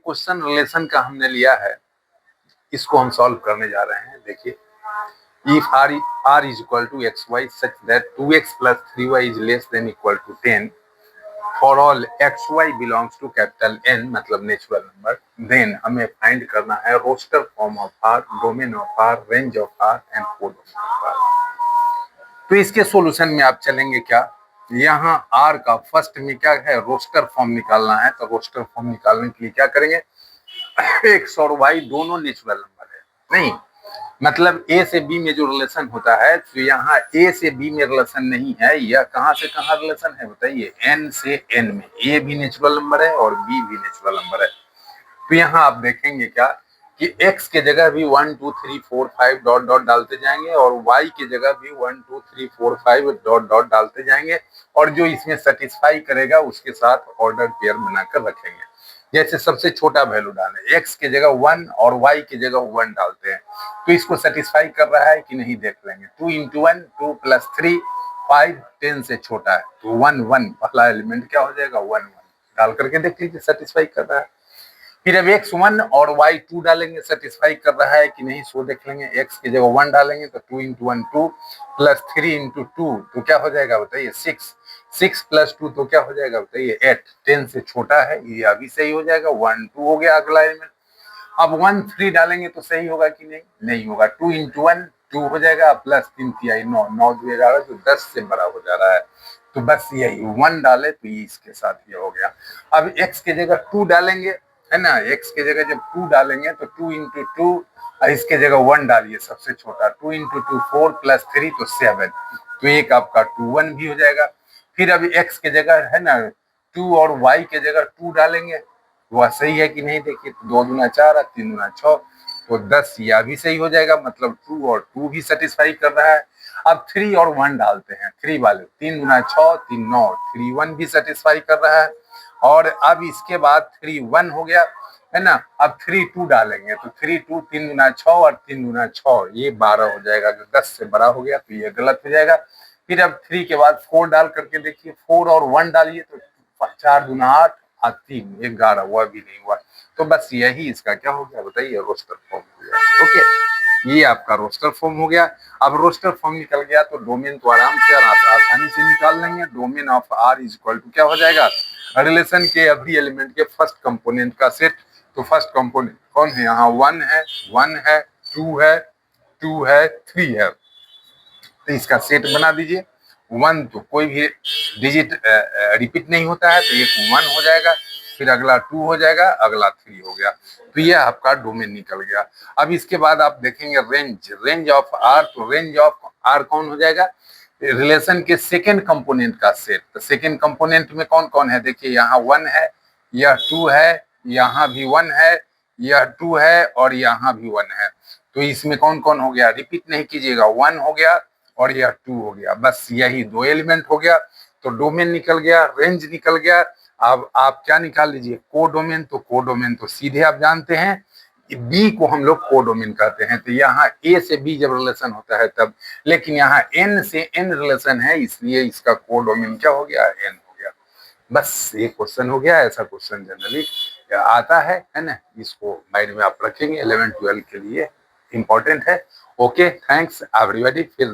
Question relation का हमने लिया है, इसको हम सॉल्व करने जा रहे हैं। देखिए, if r is equal to xy such that 2x plus 3y is less than equal to 10 for all xy belongs to capital N मतलब नेचुरल नंबर, देन हमें फाइंड करना है roster form of r, domain of r, range of r and codomain of r। तो इसके solution में आप चलेंगे क्या, यहाँ r का फर्स्ट में क्या है, रोस्टर फॉर्म निकालना है। तो रोस्टर फॉर्म निकालने के लिए क्या करेंगे, x और y दोनों नेचुरल नंबर है, नहीं मतलब a से b में जो रिलेशन होता है, तो यहाँ a से b में रिलेशन नहीं है, यह कहाँ से कहाँ रिलेशन है बताइए, n से n में। a भी नेचुरल नंबर है और b भी नेचुरल नंबर है। तो यहाँ आप देखेंगे क्या कि x के जगह भी 1 2 3 4 5 डॉट डॉट डालते जाएंगे और y की जगह भी 1 2 3 4 5 डॉट डॉट डालते जाएंगे, और जो इसमें सेटिस्फाई करेगा उसके साथ ऑर्डर पेयर बनाकर रखेंगे। जैसे सबसे छोटा वैल्यू डालें, x के जगह 1 और y की जगह 1 डालते हैं, तो इसको सेटिस्फाई कर रहा है कि नहीं देख लेंगे। 2 into 1 2 plus 3 5 10 से छोटा है, तो 1 1 पहला एलिमेंट क्या हो जाएगा 1 1, डाल करके देख लीजिए सेटिस्फाई कर रहा है। फिर अब x1 और y2 डालेंगे, सेटिस्फाई कर रहा है कि नहीं सो देख लेंगे। x की जगह 1 डालेंगे तो 2 into 1 2 plus 3 into 2 तो क्या हो जाएगा बताइए 6, 6 plus 2 तो क्या हो जाएगा बताइए 8, 10 से छोटा है, ये अभी सही हो जाएगा। 1 2 हो गया अगला एलिमेंट। अब 1 3 डालेंगे तो सही होगा कि नहीं, नहीं होगा। 2 into 1 2 हो जाएगा, प्लस 3 3 9 9 2 11 तो 10 से बड़ा हो जा रहा है। तो बस यही 1 डाले तो ये इसके साथ ये हो गया। अब x की जगह 2 डालेंगे, है ना, x की जगह जब 2 डालेंगे तो 2 into 2 और इसके जगह 1 डालिए सबसे छोटा, 2 into 2 4 plus 3 तो 7, तो एक आपका 2 1 भी हो जाएगा। फिर अभी x की जगह है ना 2 और y की जगह 2 डालेंगे, वह सही है कि नहीं देखिए, 2 दूना 4 3 दूना 6 तो 10, यह भी सही हो जाएगा, मतलब 2 और 2 भी सेटिस्फाई कर रहा है। अब 3 और 1 डालते हैं, 3 वाले, 3 दूना 6 3 9 3 1 भी सेटिस्फाई कर रहा है। और अब इसके बाद 3 1 हो गया, है ना। अब 3 2 डालेंगे तो 3 2 3 दूना 6 और 3 दूना 6 ये 12 हो जाएगा, जो 10 से बड़ा हो गया तो ये गलत हो जाएगा। फिर अब 3 के बाद 4 डाल करके देखिए, 4 और 1 डालिए तो 4 दूना 8 और 3 11, वह भी नहीं हुआ। तो बस यही इसका क्या हो गया बताइए, रोस्टर फॉर्म हो गया। ओके, ये आपका रोस्टर फॉर्म हो गया। अब रोस्टर फॉर्म निकल गया तो डोमेन तो आराम से आसानी से निकाल लेंगे। Domain of r is equal to क्या हो जाएगा, रिलेशन के एवरी एलिमेंट के फर्स्ट कंपोनेंट का सेट। तो फर्स्ट कंपोनेंट कौन है, यहाँ 1 है, 1 है, 2 है, 2 है, 3 है, तो इसका सेट बना दीजिए। 1 तो कोई भी डिजिट रिपीट नहीं होता है, तो एक 1 हो जाएगा, फिर अगला 2 हो जाएगा, अगला 3 हो गया। तो ये आपका डोमेन निकल गया। अब इसके बाद आप देखेंगे रेंज ऑफ r, तो रेंज ऑफ r कौन हो जाएगा, रिलेशन के सेकेंड कंपोनेंट का सेट। तो सेकेंड कंपोनेंट में कौन कौन है देखिए, यहाँ 1 है, यह 2 है, यहाँ भी 1 है, यह 2 है और यहाँ भी 1 है। तो इसमें कौन कौन हो गया, रिपीट नहीं कीजिएगा, 1 हो गया और यह 2 हो गया, बस यही 2 एलिमेंट हो गया। तो डोमेन निकल गया, रेंज निकल गया। अब आप क्या निकाल लीजिए, कोडोमेन। तो कोडोमेन तो सीधे आप जानते हैं, बी को हम लोग कोडोमेन कहते हैं। तो यहाँ ए से बी जब रिलेशन होता है तब, लेकिन यहाँ एन से एन रिलेशन है, इसलिए इसका कोडोमेन क्या हो गया, एन हो गया। बस ये क्वेश्चन हो गया। ऐसा क्वेश्चन जनरली आता है ना, इसको माइंड में आप रखेंगे, 11 12 के लिए इंपॉर्टेंट है। Okay, thanks everybody. फिर